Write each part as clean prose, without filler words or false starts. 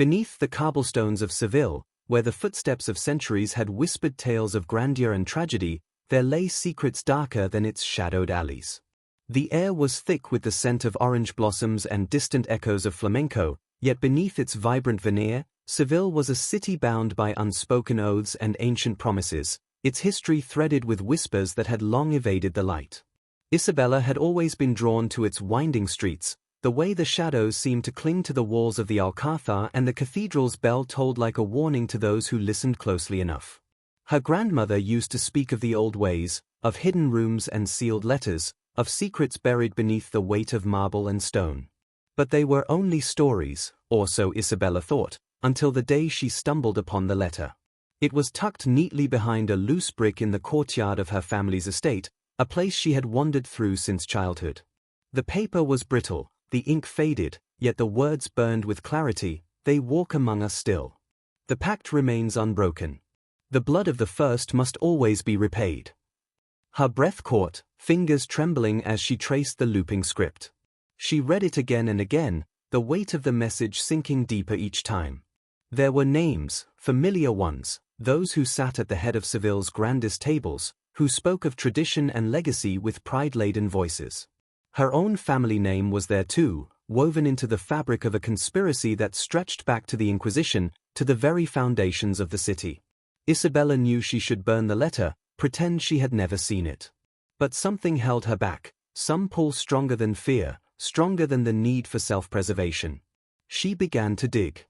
Beneath the cobblestones of Seville, where the footsteps of centuries had whispered tales of grandeur and tragedy, there lay secrets darker than its shadowed alleys. The air was thick with the scent of orange blossoms and distant echoes of flamenco, yet beneath its vibrant veneer, Seville was a city bound by unspoken oaths and ancient promises, its history threaded with whispers that had long evaded the light. Isabella had always been drawn to its winding streets, the way the shadows seemed to cling to the walls of the Alcázar and the cathedral's bell tolled like a warning to those who listened closely enough. Her grandmother used to speak of the old ways, of hidden rooms and sealed letters, of secrets buried beneath the weight of marble and stone. But they were only stories, or so Isabella thought, until the day she stumbled upon the letter. It was tucked neatly behind a loose brick in the courtyard of her family's estate, a place she had wandered through since childhood. The paper was brittle, the ink faded, yet the words burned with clarity, "They walk among us still. The pact remains unbroken. The blood of the first must always be repaid." Her breath caught, fingers trembling as she traced the looping script. She read it again and again, the weight of the message sinking deeper each time. There were names, familiar ones, those who sat at the head of Seville's grandest tables, who spoke of tradition and legacy with pride-laden voices. Her own family name was there too, woven into the fabric of a conspiracy that stretched back to the Inquisition, to the very foundations of the city. Isabella knew she should burn the letter, pretend she had never seen it. But something held her back, some pull stronger than fear, stronger than the need for self-preservation. She began to dig.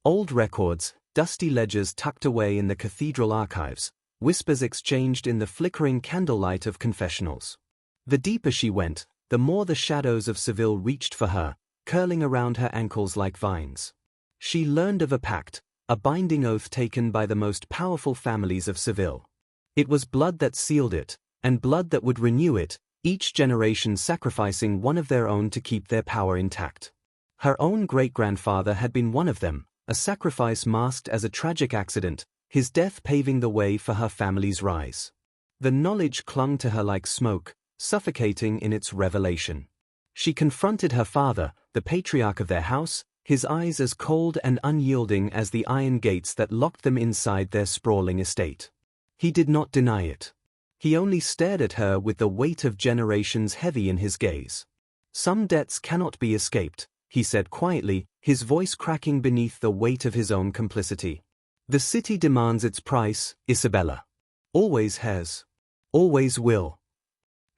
Old records, dusty ledgers tucked away in the cathedral archives, whispers exchanged in the flickering candlelight of confessionals. The deeper she went, the more the shadows of Seville reached for her, curling around her ankles like vines. She learned of a pact, a binding oath taken by the most powerful families of Seville. It was blood that sealed it, and blood that would renew it, each generation sacrificing one of their own to keep their power intact. Her own great-grandfather had been one of them, a sacrifice masked as a tragic accident, his death paving the way for her family's rise. The knowledge clung to her like smoke, suffocating in its revelation. She confronted her father, the patriarch of their house, his eyes as cold and unyielding as the iron gates that locked them inside their sprawling estate. He did not deny it. He only stared at her with the weight of generations heavy in his gaze. "Some debts cannot be escaped," he said quietly, his voice cracking beneath the weight of his own complicity. "The city demands its price, Isabella. Always has. Always will."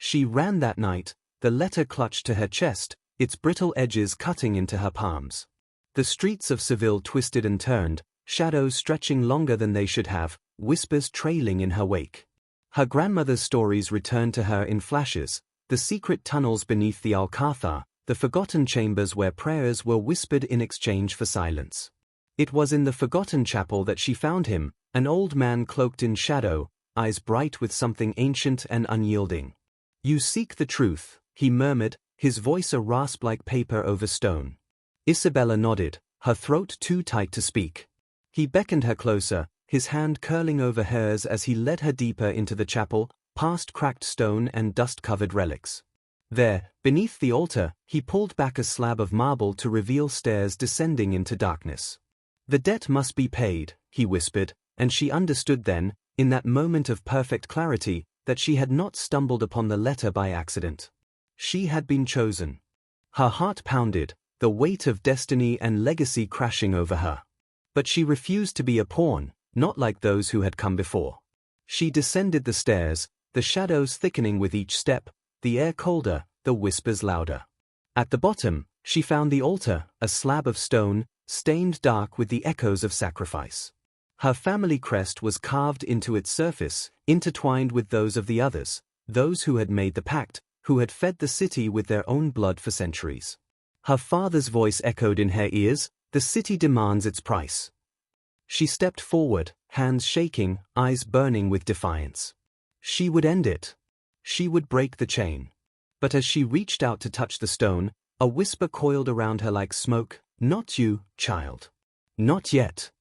She ran that night, the letter clutched to her chest, its brittle edges cutting into her palms. The streets of Seville twisted and turned, shadows stretching longer than they should have, whispers trailing in her wake. Her grandmother's stories returned to her in flashes, the secret tunnels beneath the Alcázar, the forgotten chambers where prayers were whispered in exchange for silence. It was in the forgotten chapel that she found him, an old man cloaked in shadow, eyes bright with something ancient and unyielding. "You seek the truth," he murmured, his voice a rasp like paper over stone. Isabella nodded, her throat too tight to speak. He beckoned her closer, his hand curling over hers as he led her deeper into the chapel, past cracked stone and dust-covered relics. There, beneath the altar, he pulled back a slab of marble to reveal stairs descending into darkness. "The debt must be paid," he whispered, and she understood then, in that moment of perfect clarity, that she had not stumbled upon the letter by accident. She had been chosen. Her heart pounded, the weight of destiny and legacy crashing over her. But she refused to be a pawn, not like those who had come before. She descended the stairs, the shadows thickening with each step, the air colder, the whispers louder. At the bottom, she found the altar, a slab of stone, stained dark with the echoes of sacrifice. Her family crest was carved into its surface, intertwined with those of the others, those who had made the pact, who had fed the city with their own blood for centuries. Her father's voice echoed in her ears, "The city demands its price." She stepped forward, hands shaking, eyes burning with defiance. She would end it. She would break the chain. But as she reached out to touch the stone, a whisper coiled around her like smoke, "Not you, child. Not yet."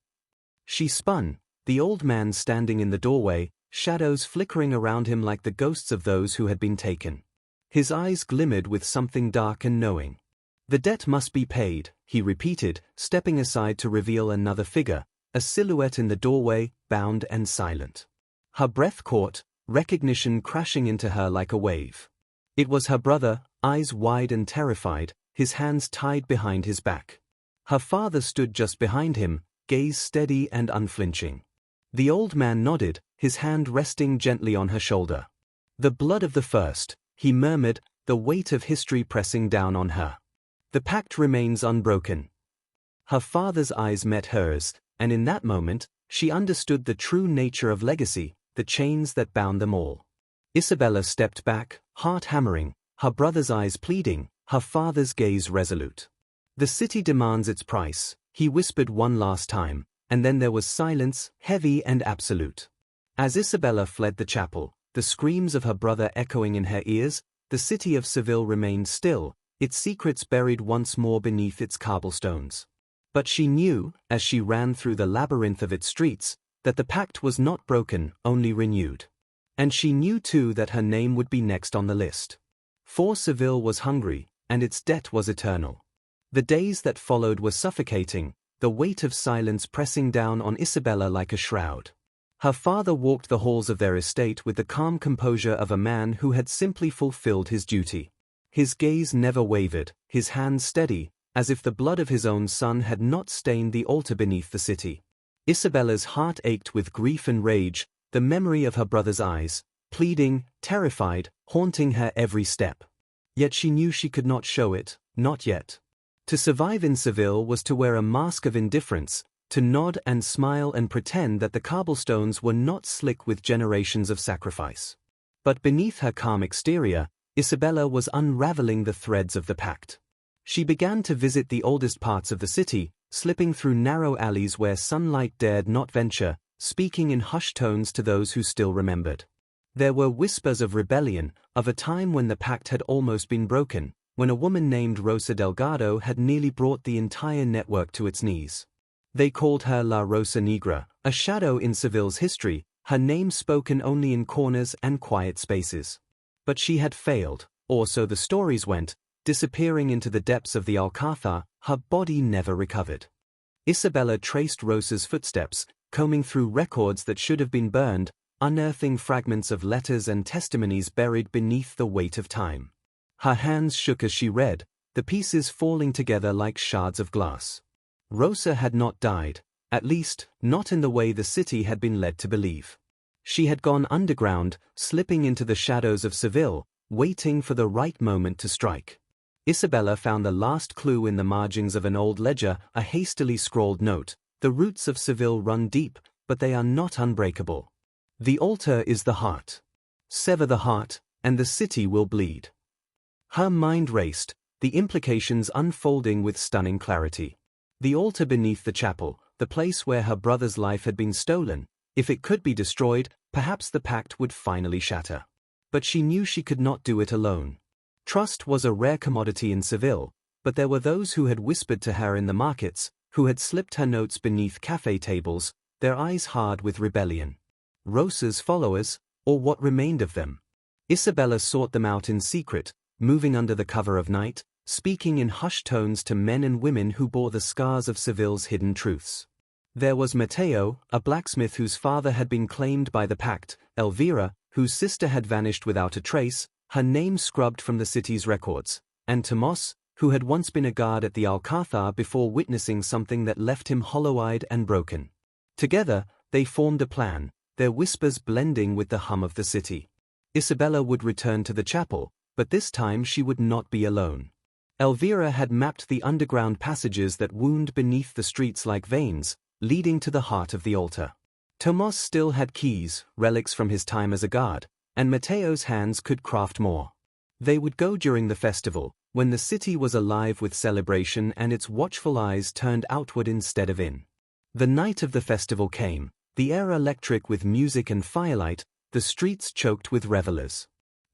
She spun, the old man standing in the doorway, shadows flickering around him like the ghosts of those who had been taken. His eyes glimmered with something dark and knowing. "The debt must be paid," he repeated, stepping aside to reveal another figure, a silhouette in the doorway, bound and silent. Her breath caught, recognition crashing into her like a wave. It was her brother, eyes wide and terrified, his hands tied behind his back. Her father stood just behind him, gaze steady and unflinching. The old man nodded, his hand resting gently on her shoulder. "The blood of the first," he murmured, the weight of history pressing down on her. "The pact remains unbroken." Her father's eyes met hers, and in that moment, she understood the true nature of legacy, the chains that bound them all. Isabella stepped back, heart hammering, her brother's eyes pleading, her father's gaze resolute. "The city demands its price," he whispered one last time, and then there was silence, heavy and absolute. As Isabella fled the chapel, the screams of her brother echoing in her ears, the city of Seville remained still, its secrets buried once more beneath its cobblestones. But she knew, as she ran through the labyrinth of its streets, that the pact was not broken, only renewed. And she knew too that her name would be next on the list. For Seville was hungry, and its debt was eternal. The days that followed were suffocating, the weight of silence pressing down on Isabella like a shroud. Her father walked the halls of their estate with the calm composure of a man who had simply fulfilled his duty. His gaze never wavered, his hands steady, as if the blood of his own son had not stained the altar beneath the city. Isabella's heart ached with grief and rage, the memory of her brother's eyes, pleading, terrified, haunting her every step. Yet she knew she could not show it, not yet. To survive in Seville was to wear a mask of indifference, to nod and smile and pretend that the cobblestones were not slick with generations of sacrifice. But beneath her calm exterior, Isabella was unraveling the threads of the pact. She began to visit the oldest parts of the city, slipping through narrow alleys where sunlight dared not venture, speaking in hushed tones to those who still remembered. There were whispers of rebellion, of a time when the pact had almost been broken, when a woman named Rosa Delgado had nearly brought the entire network to its knees. They called her La Rosa Negra, a shadow in Seville's history, her name spoken only in corners and quiet spaces. But she had failed, or so the stories went, disappearing into the depths of the Alcázar, her body never recovered. Isabella traced Rosa's footsteps, combing through records that should have been burned, unearthing fragments of letters and testimonies buried beneath the weight of time. Her hands shook as she read, the pieces falling together like shards of glass. Rosa had not died, at least, not in the way the city had been led to believe. She had gone underground, slipping into the shadows of Seville, waiting for the right moment to strike. Isabella found the last clue in the margins of an old ledger, a hastily scrawled note. "The roots of Seville run deep, but they are not unbreakable. The altar is the heart. Sever the heart, and the city will bleed." Her mind raced, the implications unfolding with stunning clarity. The altar beneath the chapel, the place where her brother's life had been stolen, if it could be destroyed, perhaps the pact would finally shatter. But she knew she could not do it alone. Trust was a rare commodity in Seville, but there were those who had whispered to her in the markets, who had slipped her notes beneath cafe tables, their eyes hard with rebellion. Rosa's followers, or what remained of them. Isabella sought them out in secret, moving under the cover of night, speaking in hushed tones to men and women who bore the scars of Seville's hidden truths. There was Mateo, a blacksmith whose father had been claimed by the pact, Elvira, whose sister had vanished without a trace, her name scrubbed from the city's records, and Tomás, who had once been a guard at the Alcázar before witnessing something that left him hollow-eyed and broken. Together, they formed a plan, their whispers blending with the hum of the city. Isabella would return to the chapel, but this time she would not be alone. Elvira had mapped the underground passages that wound beneath the streets like veins, leading to the heart of the altar. Tomás still had keys, relics from his time as a guard, and Mateo's hands could craft more. They would go during the festival, when the city was alive with celebration and its watchful eyes turned outward instead of in. The night of the festival came, the air electric with music and firelight, the streets choked with revelers.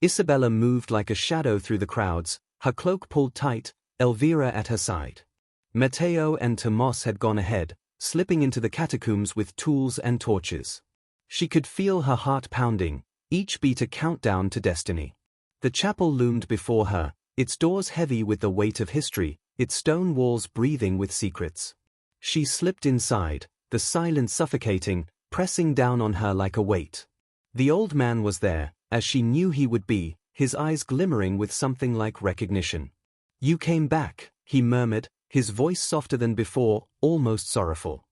Isabella moved like a shadow through the crowds, her cloak pulled tight, Elvira at her side. Mateo and Tomás had gone ahead, slipping into the catacombs with tools and torches. She could feel her heart pounding, each beat a countdown to destiny. The chapel loomed before her, its doors heavy with the weight of history, its stone walls breathing with secrets. She slipped inside, the silence suffocating, pressing down on her like a weight. The old man was there, as she knew he would be, his eyes glimmering with something like recognition. "You came back," he murmured, his voice softer than before, almost sorrowful.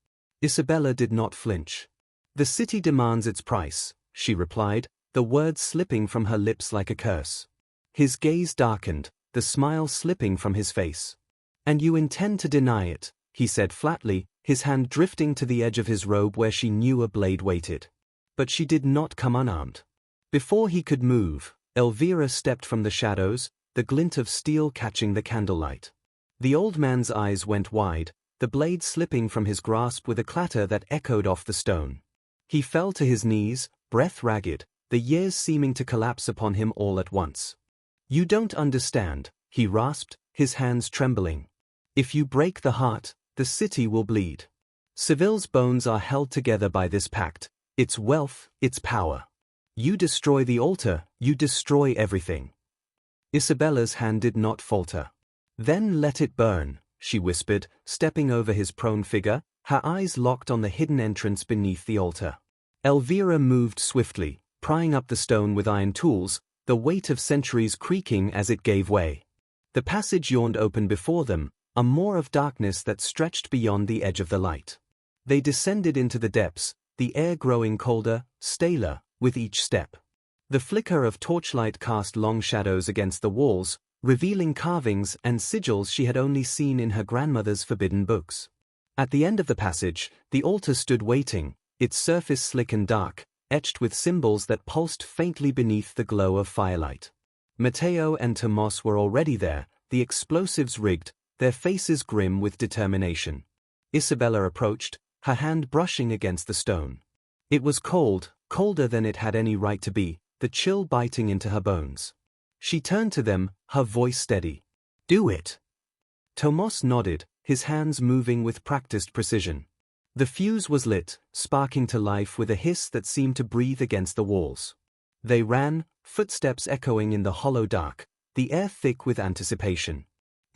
Isabella did not flinch. "The city demands its price," she replied, the words slipping from her lips like a curse. His gaze darkened, the smile slipping from his face. "And you intend to deny it," he said flatly, his hand drifting to the edge of his robe where she knew a blade waited. But she did not come unarmed. Before he could move, Elvira stepped from the shadows, the glint of steel catching the candlelight. The old man's eyes went wide, the blade slipping from his grasp with a clatter that echoed off the stone. He fell to his knees, breath ragged, the years seeming to collapse upon him all at once. "You don't understand," he rasped, his hands trembling. "If you break the heart, the city will bleed. Seville's bones are held together by this pact, its wealth, its power. You destroy the altar, you destroy everything." Isabella's hand did not falter. "Then let it burn," she whispered, stepping over his prone figure, her eyes locked on the hidden entrance beneath the altar. Elvira moved swiftly, prying up the stone with iron tools, the weight of centuries creaking as it gave way. The passage yawned open before them, a moor of darkness that stretched beyond the edge of the light. They descended into the depths, the air growing colder, staler, with each step. The flicker of torchlight cast long shadows against the walls, revealing carvings and sigils she had only seen in her grandmother's forbidden books. At the end of the passage, the altar stood waiting, its surface slick and dark, etched with symbols that pulsed faintly beneath the glow of firelight. Matteo and Tomas were already there, the explosives rigged, their faces grim with determination. Isabella approached, her hand brushing against the stone. It was cold, colder than it had any right to be, the chill biting into her bones. She turned to them, her voice steady. "Do it." Tomas nodded, his hands moving with practiced precision. The fuse was lit, sparking to life with a hiss that seemed to breathe against the walls. They ran, footsteps echoing in the hollow dark, the air thick with anticipation.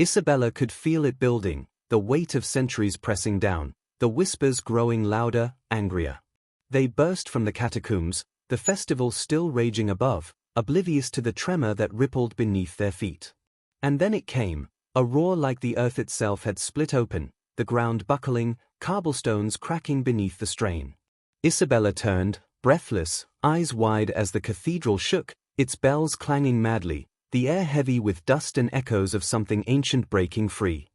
Isabella could feel it building, the weight of centuries pressing down, the whispers growing louder, angrier. They burst from the catacombs, the festival still raging above, oblivious to the tremor that rippled beneath their feet. And then it came, a roar like the earth itself had split open, the ground buckling, cobblestones cracking beneath the strain. Isabella turned, breathless, eyes wide as the cathedral shook, its bells clanging madly, the air heavy with dust and echoes of something ancient breaking free.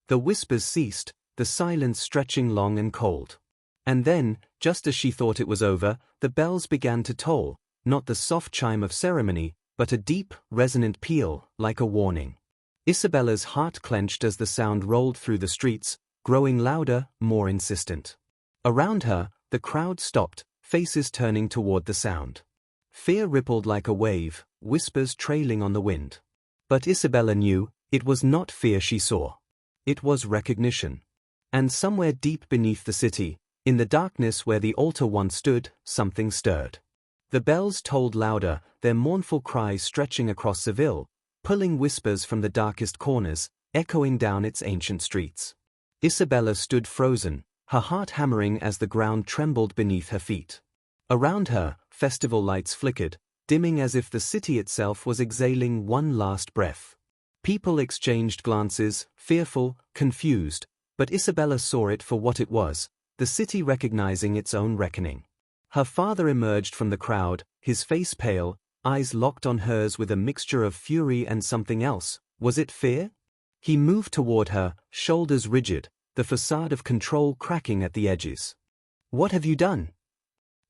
The whispers ceased, the silence stretching long and cold. And then, just as she thought it was over, the bells began to toll, not the soft chime of ceremony, but a deep, resonant peal, like a warning. Isabella's heart clenched as the sound rolled through the streets, growing louder, more insistent. Around her, the crowd stopped, faces turning toward the sound. Fear rippled like a wave, whispers trailing on the wind. But Isabella knew, it was not fear she saw. It was recognition. And somewhere deep beneath the city, in the darkness where the altar once stood, something stirred. The bells tolled louder, their mournful cries stretching across Seville, pulling whispers from the darkest corners, echoing down its ancient streets. Isabella stood frozen, her heart hammering as the ground trembled beneath her feet. Around her, festival lights flickered, dimming as if the city itself was exhaling one last breath. People exchanged glances, fearful, confused, but Isabella saw it for what it was, the city recognizing its own reckoning. Her father emerged from the crowd, his face pale, eyes locked on hers with a mixture of fury and something else. Was it fear? He moved toward her, shoulders rigid, the facade of control cracking at the edges. "What have you done?"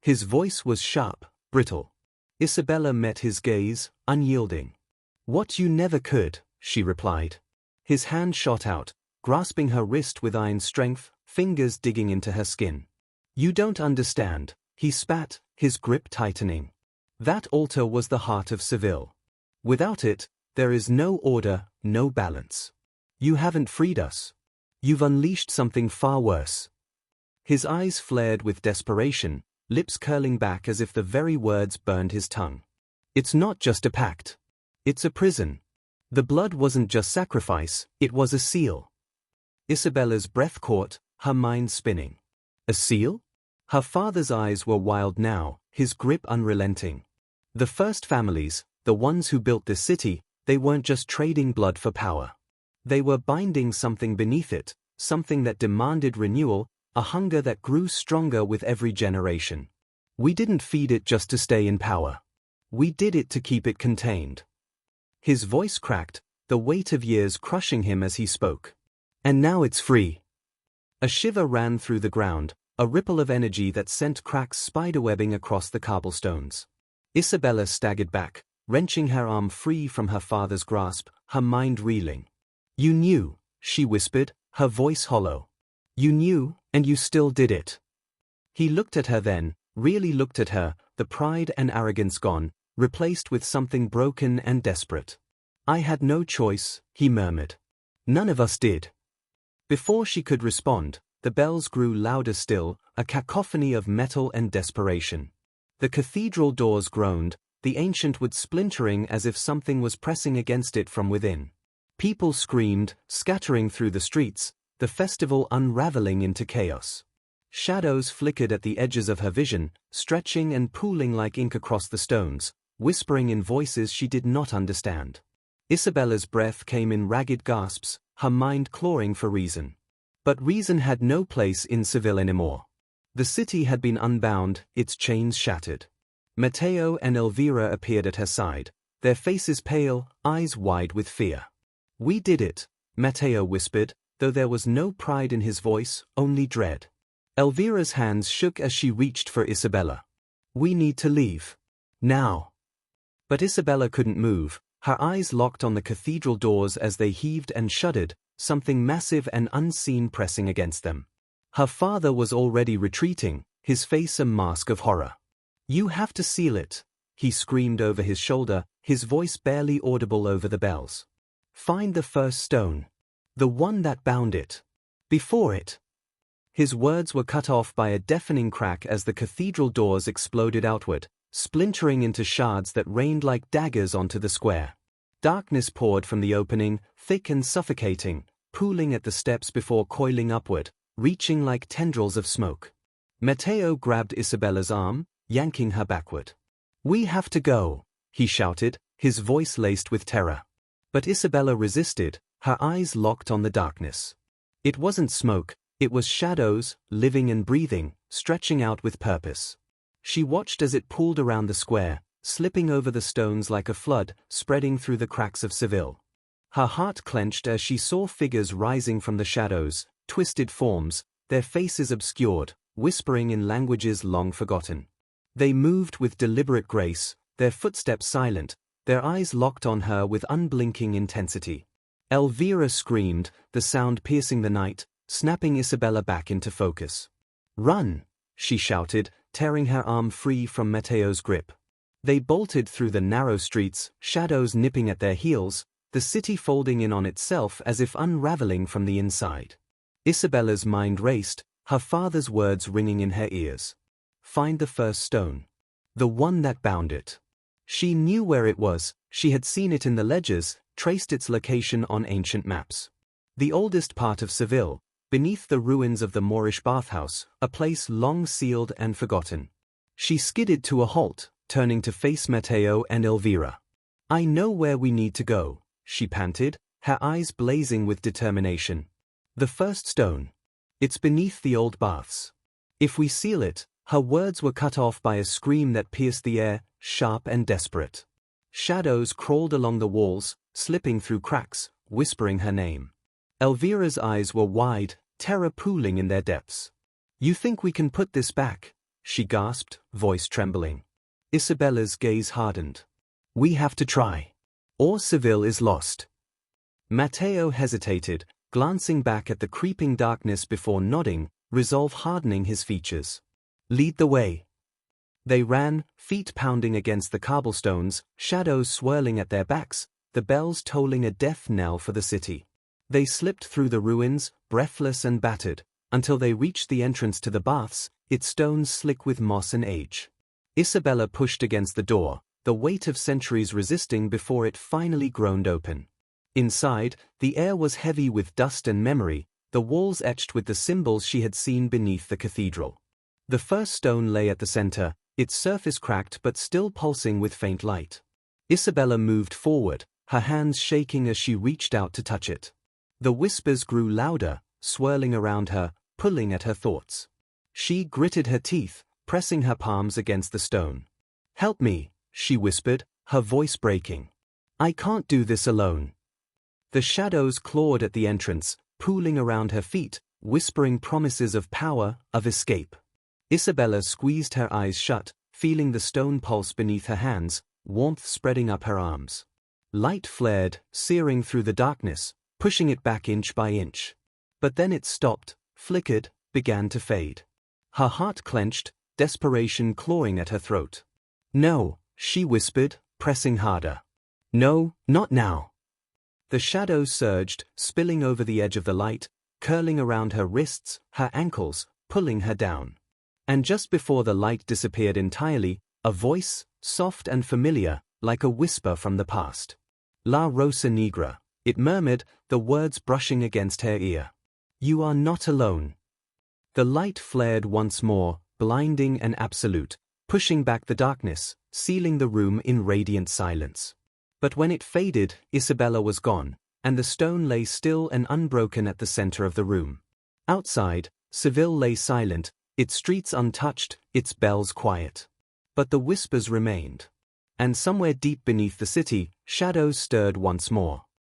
His voice was sharp, brittle. Isabella met his gaze, unyielding. "What you never could," she replied. His hand shot out, grasping her wrist with iron strength, fingers digging into her skin. "You don't understand," he spat, his grip tightening. "That altar was the heart of Seville. Without it, there is no order, no balance. You haven't freed us. You've unleashed something far worse." His eyes flared with desperation, lips curling back as if the very words burned his tongue. "It's not just a pact. It's a prison. The blood wasn't just sacrifice, it was a seal. Isabella's breath caught, her mind spinning. A seal? Her father's eyes were wild now, his grip unrelenting. The first families, the ones who built this city, they weren't just trading blood for power. They were binding something beneath it, something that demanded renewal, a hunger that grew stronger with every generation. We didn't feed it just to stay in power. We did it to keep it contained. His voice cracked, the weight of years crushing him as he spoke. And now it's free. A shiver ran through the ground, a ripple of energy that sent cracks spiderwebbing across the cobblestones. Isabella staggered back, wrenching her arm free from her father's grasp, her mind reeling. You knew, she whispered, her voice hollow. You knew, and you still did it. He looked at her then, really looked at her, the pride and arrogance gone, replaced with something broken and desperate. I had no choice, he murmured. None of us did. Before she could respond, the bells grew louder still, a cacophony of metal and desperation. The cathedral doors groaned, the ancient wood splintering as if something was pressing against it from within. People screamed, scattering through the streets, the festival unraveling into chaos. Shadows flickered at the edges of her vision, stretching and pooling like ink across the stones, whispering in voices she did not understand. Isabella's breath came in ragged gasps, her mind clawing for reason. But reason had no place in Seville anymore. The city had been unbound, its chains shattered. Matteo and Elvira appeared at her side, their faces pale, eyes wide with fear. We did it, Matteo whispered, though there was no pride in his voice, only dread. Elvira's hands shook as she reached for Isabella. We need to leave. Now. But Isabella couldn't move, her eyes locked on the cathedral doors as they heaved and shuddered, something massive and unseen pressing against them. Her father was already retreating, his face a mask of horror. You have to seal it, he screamed over his shoulder, his voice barely audible over the bells. Find the first stone. The one that bound it. Before it. His words were cut off by a deafening crack as the cathedral doors exploded outward, splintering into shards that rained like daggers onto the square. Darkness poured from the opening, thick and suffocating, pooling at the steps before coiling upward, reaching like tendrils of smoke. Matteo grabbed Isabella's arm, yanking her backward. We have to go, he shouted, his voice laced with terror. But Isabella resisted, her eyes locked on the darkness. It wasn't smoke, it was shadows, living and breathing, stretching out with purpose. She watched as it pulled around the square, slipping over the stones like a flood, spreading through the cracks of Seville. Her heart clenched as she saw figures rising from the shadows, twisted forms, their faces obscured, whispering in languages long forgotten. They moved with deliberate grace, their footsteps silent, their eyes locked on her with unblinking intensity. Elvira screamed, the sound piercing the night, snapping Isabella back into focus. Run, she shouted, tearing her arm free from Matteo's grip. They bolted through the narrow streets, shadows nipping at their heels, the city folding in on itself as if unraveling from the inside. Isabella's mind raced, her father's words ringing in her ears. Find the first stone. The one that bound it. She knew where it was, she had seen it in the ledgers, traced its location on ancient maps. The oldest part of Seville, beneath the ruins of the Moorish bathhouse, a place long sealed and forgotten. She skidded to a halt, turning to face Matteo and Elvira. I know where we need to go, she panted, her eyes blazing with determination. The first stone. It's beneath the old baths. If we seal it, her words were cut off by a scream that pierced the air, sharp and desperate. Shadows crawled along the walls, slipping through cracks, whispering her name. Elvira's eyes were wide, terror pooling in their depths. You think we can put this back? She gasped, voice trembling. Isabella's gaze hardened. We have to try. Or Seville is lost. Matteo hesitated, glancing back at the creeping darkness before nodding, resolve hardening his features. Lead the way. They ran, feet pounding against the cobblestones, shadows swirling at their backs, the bells tolling a death knell for the city. They slipped through the ruins, breathless and battered, until they reached the entrance to the baths, its stones slick with moss and age. Isabella pushed against the door, the weight of centuries resisting before it finally groaned open. Inside, the air was heavy with dust and memory, the walls etched with the symbols she had seen beneath the cathedral. The first stone lay at the center, its surface cracked but still pulsing with faint light. Isabella moved forward, her hands shaking as she reached out to touch it. The whispers grew louder, swirling around her, pulling at her thoughts. She gritted her teeth, pressing her palms against the stone. "Help me," she whispered, her voice breaking. "I can't do this alone." The shadows clawed at the entrance, pooling around her feet, whispering promises of power, of escape. Isabella squeezed her eyes shut, feeling the stone pulse beneath her hands, warmth spreading up her arms. Light flared, searing through the darkness, pushing it back inch by inch. But then it stopped, flickered, began to fade. Her heart clenched, desperation clawing at her throat. "No," she whispered, pressing harder. "No, not now." The shadows surged, spilling over the edge of the light, curling around her wrists, her ankles, pulling her down. And just before the light disappeared entirely, a voice, soft and familiar, like a whisper from the past. "La Rosa Negra," it murmured, the words brushing against her ear. "You are not alone." The light flared once more, blinding and absolute, pushing back the darkness, sealing the room in radiant silence. But when it faded, Isabella was gone, and the stone lay still and unbroken at the center of the room. Outside, Seville lay silent, its streets untouched, its bells quiet. But the whispers remained. And somewhere deep beneath the city, shadows stirred once more.